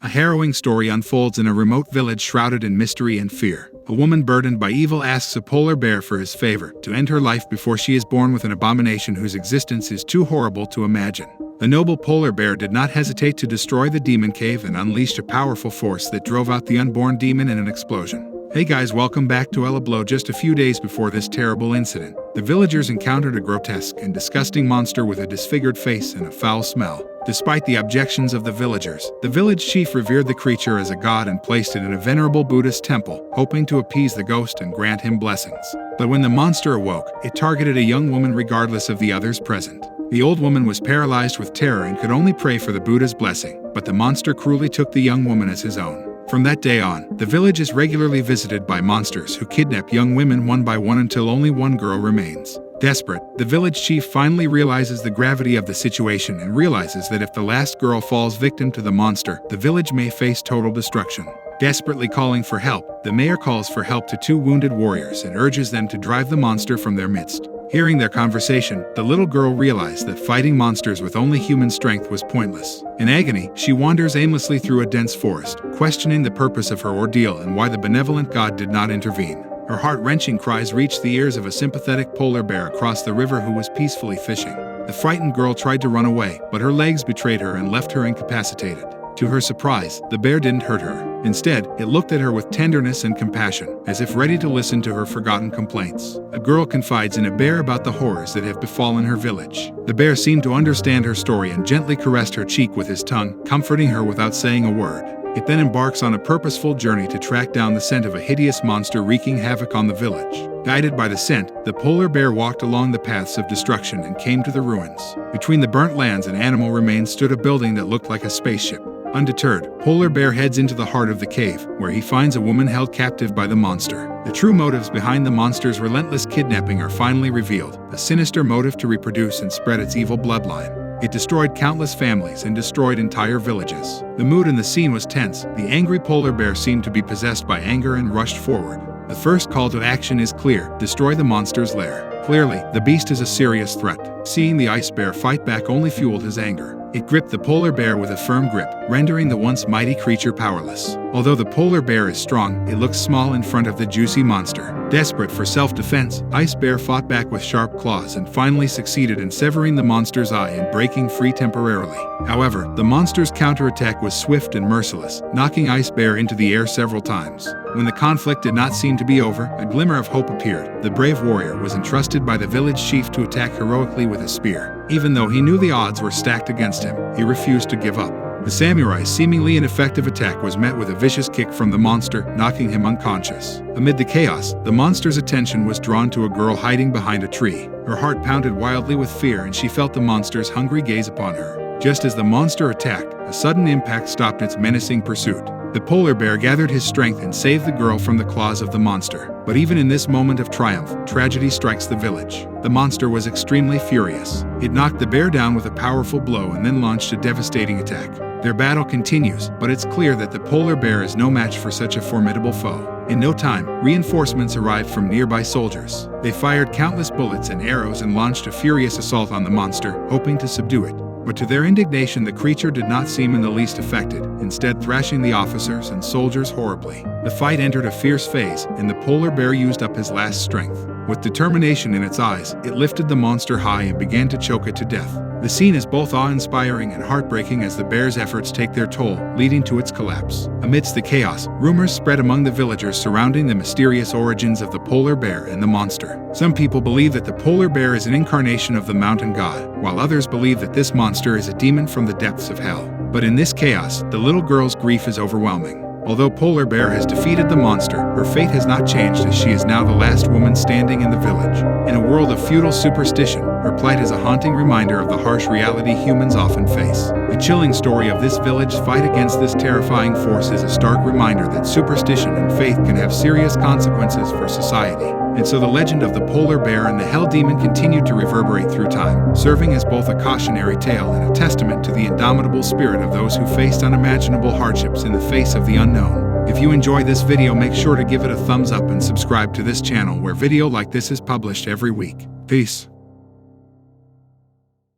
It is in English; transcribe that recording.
A harrowing story unfolds in a remote village shrouded in mystery and fear. A woman burdened by evil asks a polar bear for his favor to end her life before she is born with an abomination whose existence is too horrible to imagine. The noble polar bear did not hesitate to destroy the demon cave and unleashed a powerful force that drove out the unborn demon in an explosion. Hey guys, welcome back to Elablo. Just a few days before this terrible incident, the villagers encountered a grotesque and disgusting monster with a disfigured face and a foul smell. Despite the objections of the villagers, the village chief revered the creature as a god and placed it in a venerable Buddhist temple, hoping to appease the ghost and grant him blessings. But when the monster awoke, it targeted a young woman regardless of the others present. The old woman was paralyzed with terror and could only pray for the Buddha's blessing, but the monster cruelly took the young woman as his own. From that day on, the village is regularly visited by monsters who kidnap young women one by one until only one girl remains. Desperate, the village chief finally realizes the gravity of the situation and realizes that if the last girl falls victim to the monster, the village may face total destruction. Desperately calling for help, the mayor calls for help to two wounded warriors and urges them to drive the monster from their midst. Hearing their conversation, the little girl realized that fighting monsters with only human strength was pointless. In agony, she wanders aimlessly through a dense forest, questioning the purpose of her ordeal and why the benevolent god did not intervene. Her heart-wrenching cries reached the ears of a sympathetic polar bear across the river who was peacefully fishing. The frightened girl tried to run away, but her legs betrayed her and left her incapacitated. To her surprise, the bear didn't hurt her. Instead, it looked at her with tenderness and compassion, as if ready to listen to her forgotten complaints. A girl confides in a bear about the horrors that have befallen her village. The bear seemed to understand her story and gently caressed her cheek with his tongue, comforting her without saying a word. It then embarks on a purposeful journey to track down the scent of a hideous monster wreaking havoc on the village. Guided by the scent, the polar bear walked along the paths of destruction and came to the ruins. Between the burnt lands and animal remains stood a building that looked like a spaceship. Undeterred, Polar Bear heads into the heart of the cave, where he finds a woman held captive by the monster. The true motives behind the monster's relentless kidnapping are finally revealed, a sinister motive to reproduce and spread its evil bloodline. It destroyed countless families and destroyed entire villages. The mood in the scene was tense. The angry polar bear seemed to be possessed by anger and rushed forward. The first call to action is clear: destroy the monster's lair. Clearly, the beast is a serious threat. Seeing the ice bear fight back only fueled his anger. It gripped the polar bear with a firm grip, rendering the once mighty creature powerless. Although the polar bear is strong, it looks small in front of the juicy monster. Desperate for self-defense, Ice Bear fought back with sharp claws and finally succeeded in severing the monster's eye and breaking free temporarily. However, the monster's counterattack was swift and merciless, knocking Ice Bear into the air several times. When the conflict did not seem to be over, a glimmer of hope appeared. The brave warrior was entrusted by the village chief to attack heroically with a spear. Even though he knew the odds were stacked against him, he refused to give up. The samurai's seemingly ineffective attack was met with a vicious kick from the monster, knocking him unconscious. Amid the chaos, the monster's attention was drawn to a girl hiding behind a tree. Her heart pounded wildly with fear and she felt the monster's hungry gaze upon her. Just as the monster attacked, a sudden impact stopped its menacing pursuit. The polar bear gathered his strength and saved the girl from the claws of the monster. But even in this moment of triumph, tragedy strikes the village. The monster was extremely furious. It knocked the bear down with a powerful blow and then launched a devastating attack. Their battle continues, but it's clear that the polar bear is no match for such a formidable foe. In no time, reinforcements arrived from nearby soldiers. They fired countless bullets and arrows and launched a furious assault on the monster, hoping to subdue it. But to their indignation, the creature did not seem in the least affected, instead thrashing the officers and soldiers horribly. The fight entered a fierce phase, and the polar bear used up his last strength. With determination in its eyes, it lifted the monster high and began to choke it to death. The scene is both awe-inspiring and heartbreaking as the bear's efforts take their toll, leading to its collapse. Amidst the chaos, rumors spread among the villagers surrounding the mysterious origins of the polar bear and the monster. Some people believe that the polar bear is an incarnation of the mountain god, while others believe that this monster is a demon from the depths of hell. But in this chaos, the little girl's grief is overwhelming. Although Polar Bear has defeated the monster, her fate has not changed as she is now the last woman standing in the village. In a world of feudal superstition, her plight is a haunting reminder of the harsh reality humans often face. The chilling story of this village's fight against this terrifying force is a stark reminder that superstition and faith can have serious consequences for society. And so the legend of the polar bear and the hell demon continued to reverberate through time, serving as both a cautionary tale and a testament to the indomitable spirit of those who faced unimaginable hardships in the face of the unknown. If you enjoy this video, make sure to give it a thumbs up and subscribe to this channel where video like this is published every week. Peace.